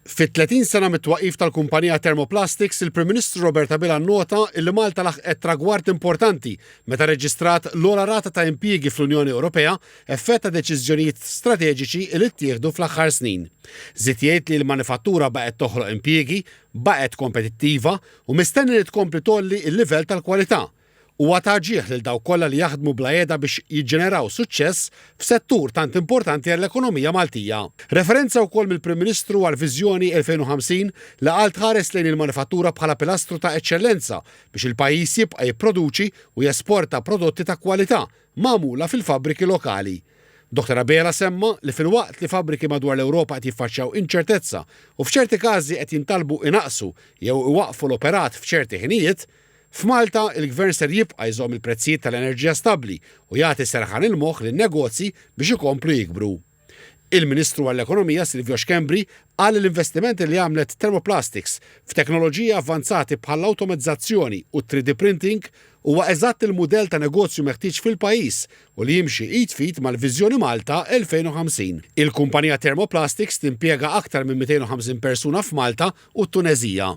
Fit-30 sena mit-twaqqif tal-kumpanija Thermoplastics, il-Prim Ministru Robert Abela nnota li Malta laħqet tragward importanti meta reġistrat l-ogħla rata ta' impjiegi fl-Unjoni Ewropea effett ta' deċiżjonijiet strateġiċi li ttieħdu fl-aħħar snin. Żied jgħid li l-manifattura baqgħet toħloq impjiegi, baqgħet kompetittiva u mistenni li tkompli tolli l-livell tal-kwalità. Huwa taġġieħ lil dawk kollha li jaħdmu bla qiegħda biex jiġġeneraw suċċess f'settur tant importanti għall-ekonomija Maltija. Referenza wkoll mill-Prim Ministru għal Viżjoni 2050 li qal tħares lejn il-manifattura bħala pilastru ta' eċċellenza biex il-pajjiż jibqa' jipproduċi u jesporta prodotti ta' kwalità magħmula fil-fabbriki lokali. Dr. Abela semma li filwaqt li fabbriki madwar l-Ewropa qed jiffaċċjaw inċertezza u f'ċerti każi qed jintalbu inaqsu jew iwaqfu l-operat f'ċerti ħinijiet, f'Malta il-Gvern ser jibqa' jżomm il-prezzijiet tal-enerġija stabbli u jagħti serħan il-moħħ lin-negozji biex ikomplu jikbru. Il-Ministru għall-Ekonomija Silvio Xkembri qal l-investimenti li għamlet Thermoplastics f'teknoloġija avvanzati bħall-awtomatizzazzjoni u 3D printing huwa eżatt il-mudell ta' negozju meħtieġ fil-pajjiż u li jimxi id fit mal-Viżjoni Malta 2050. Il-kumpanija Thermoplastics timpjega aktar minn 250 persuna f'Malta u t-Tunezija.